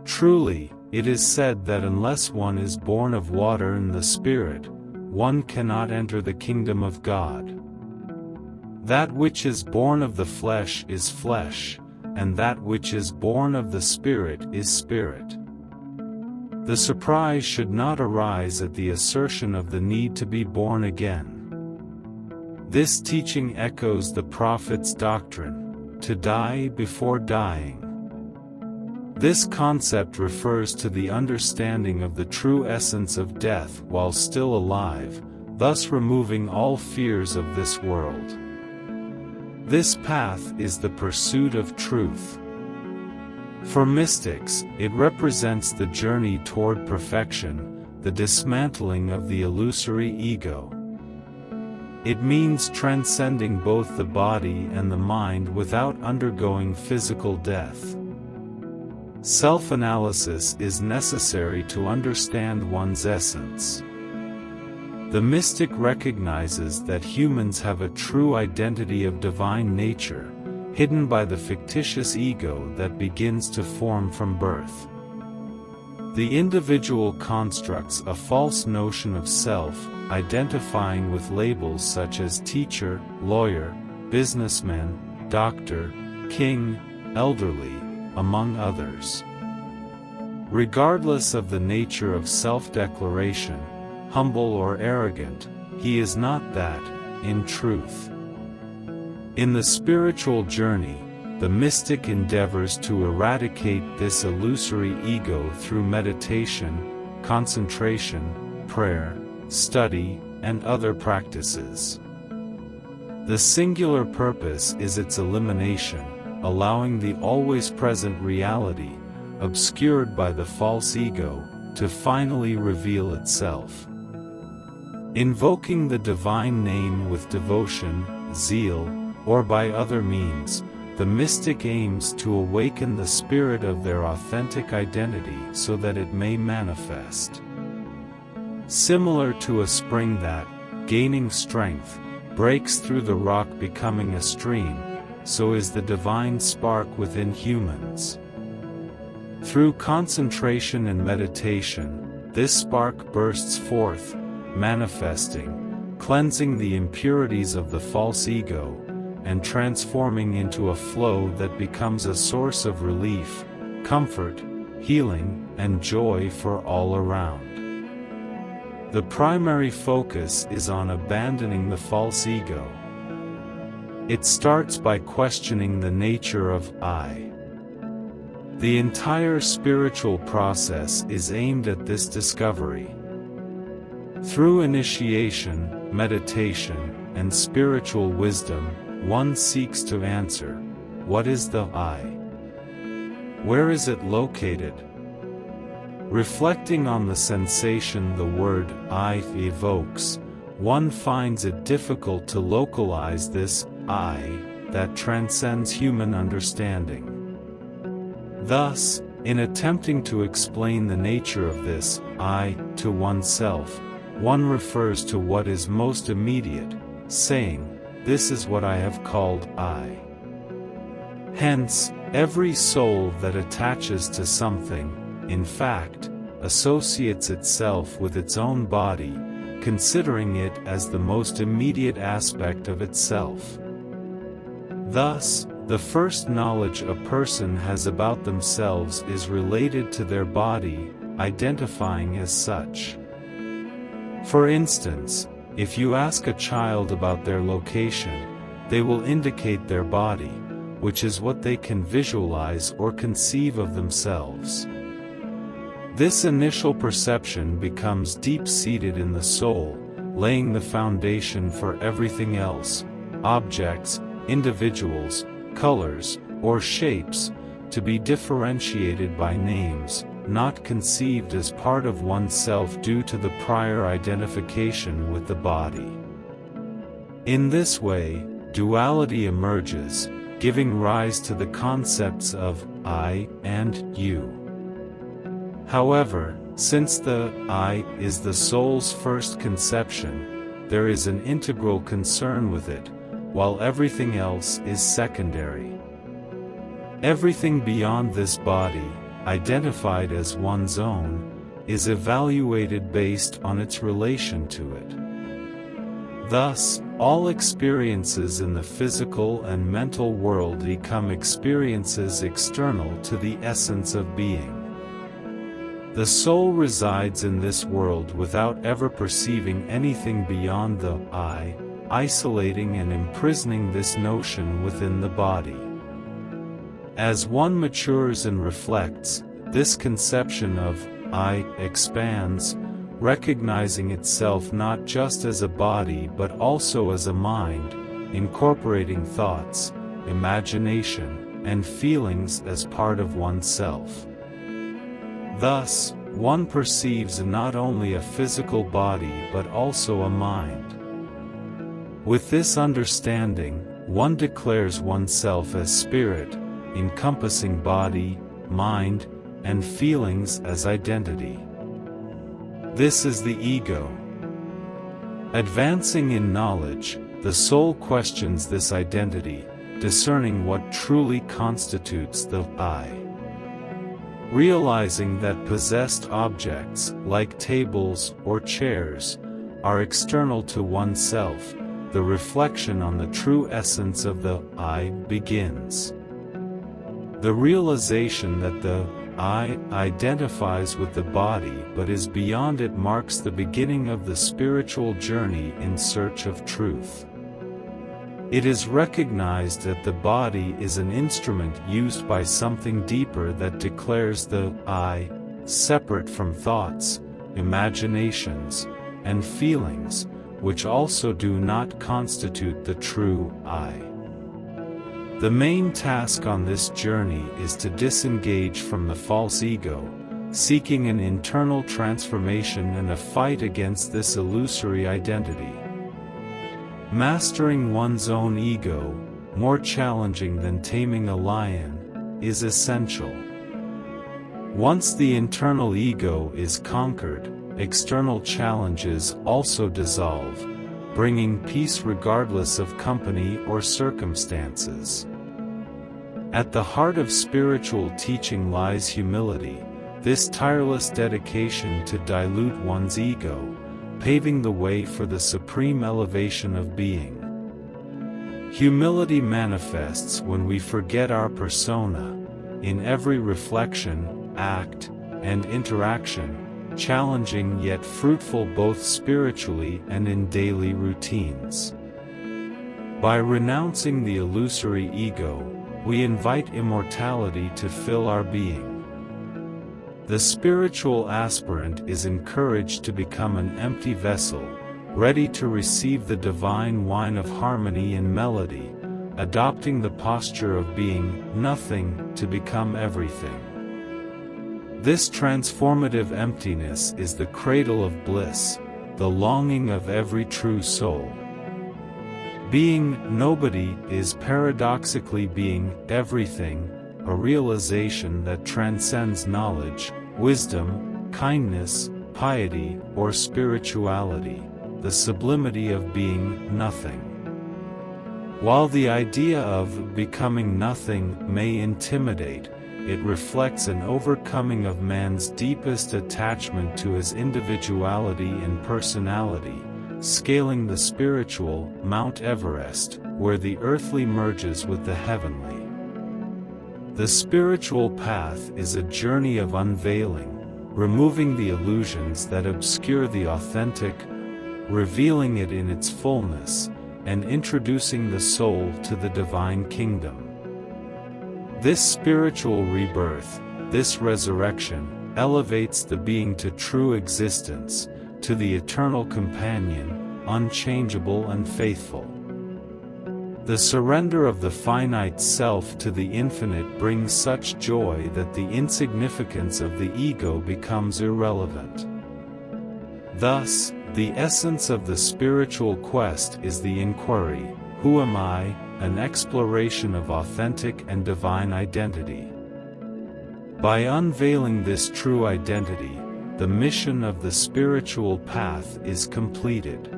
Truly, it is said that unless one is born of water and the Spirit, one cannot enter the kingdom of God. That which is born of the flesh is flesh, and that which is born of the Spirit is spirit. The surprise should not arise at the assertion of the need to be born again. This teaching echoes the prophet's doctrine, to die before dying. This concept refers to the understanding of the true essence of death while still alive, thus removing all fears of this world. This path is the pursuit of truth. For mystics, it represents the journey toward perfection, the dismantling of the illusory ego. It means transcending both the body and the mind without undergoing physical death. Self-analysis is necessary to understand one's essence. The mystic recognizes that humans have a true identity of divine nature, hidden by the fictitious ego that begins to form from birth. The individual constructs a false notion of self, identifying with labels such as teacher, lawyer, businessman, doctor, king, elderly, among others. Regardless of the nature of self-declaration, humble or arrogant, he is not that, in truth. In the spiritual journey, the mystic endeavors to eradicate this illusory ego through meditation, concentration, prayer, study, and other practices. The singular purpose is its elimination, allowing the always present reality, obscured by the false ego, to finally reveal itself. Invoking the divine name with devotion, zeal, or by other means, the mystic aims to awaken the spirit of their authentic identity so that it may manifest. Similar to a spring that, gaining strength, breaks through the rock becoming a stream, so is the divine spark within humans. Through concentration and meditation, this spark bursts forth, manifesting, cleansing the impurities of the false ego, and transforming into a flow that becomes a source of relief, comfort, healing, and joy for all around. The primary focus is on abandoning the false ego. It starts by questioning the nature of I. The entire spiritual process is aimed at this discovery. Through initiation, meditation, and spiritual wisdom, one seeks to answer, what is the I? Where is it located? Reflecting on the sensation the word I evokes, one finds it difficult to localize this I that transcends human understanding. Thus, in attempting to explain the nature of this I to oneself, one refers to what is most immediate, saying, "This is what I have called I." Hence, every soul that attaches to something, in fact, associates itself with its own body, considering it as the most immediate aspect of itself. Thus, the first knowledge a person has about themselves is related to their body, identifying as such. For instance, if you ask a child about their location, they will indicate their body, which is what they can visualize or conceive of themselves. This initial perception becomes deep-seated in the soul, laying the foundation for everything else, objects, individuals, colors, or shapes, to be differentiated by names, not conceived as part of oneself due to the prior identification with the body. In this way, duality emerges, giving rise to the concepts of I and you. However, since the I is the soul's first conception, there is an integral concern with it, while everything else is secondary. Everything beyond this body, identified as one's own, is evaluated based on its relation to it. Thus, all experiences in the physical and mental world become experiences external to the essence of being. The soul resides in this world without ever perceiving anything beyond the I, isolating and imprisoning this notion within the body. As one matures and reflects, this conception of I expands, recognizing itself not just as a body but also as a mind, incorporating thoughts, imagination, and feelings as part of oneself. Thus, one perceives not only a physical body but also a mind. With this understanding, one declares oneself as spirit, encompassing body, mind, and feelings as identity. This is the ego. Advancing in knowledge, the soul questions this identity, discerning what truly constitutes the I. Realizing that possessed objects, like tables or chairs, are external to oneself, the reflection on the true essence of the I begins. The realization that the I identifies with the body but is beyond it marks the beginning of the spiritual journey in search of truth. It is recognized that the body is an instrument used by something deeper that declares the I, separate from thoughts, imaginations, and feelings, which also do not constitute the true I. The main task on this journey is to disengage from the false ego, seeking an internal transformation and a fight against this illusory identity. Mastering one's own ego, more challenging than taming a lion, is essential. Once the internal ego is conquered, external challenges also dissolve, bringing peace regardless of company or circumstances. At the heart of spiritual teaching lies humility, this tireless dedication to dilute one's ego, paving the way for the supreme elevation of being. Humility manifests when we forget our persona, in every reflection, act, and interaction, challenging yet fruitful both spiritually and in daily routines. By renouncing the illusory ego, we invite immortality to fill our being. The spiritual aspirant is encouraged to become an empty vessel, ready to receive the divine wine of harmony and melody, adopting the posture of being nothing to become everything. This transformative emptiness is the cradle of bliss, the longing of every true soul. Being nobody is paradoxically being everything, a realization that transcends knowledge, wisdom, kindness, piety, or spirituality, the sublimity of being nothing. While the idea of becoming nothing may intimidate, it reflects an overcoming of man's deepest attachment to his individuality and personality, scaling the spiritual Mount Everest, where the earthly merges with the heavenly. The spiritual path is a journey of unveiling, removing the illusions that obscure the authentic, revealing it in its fullness, and introducing the soul to the divine kingdom. This spiritual rebirth, this resurrection, elevates the being to true existence, to the eternal companion, unchangeable and faithful. The surrender of the finite self to the infinite brings such joy that the insignificance of the ego becomes irrelevant. Thus, the essence of the spiritual quest is the inquiry, who am I? An exploration of authentic and divine identity. By unveiling this true identity, the mission of the spiritual path is completed.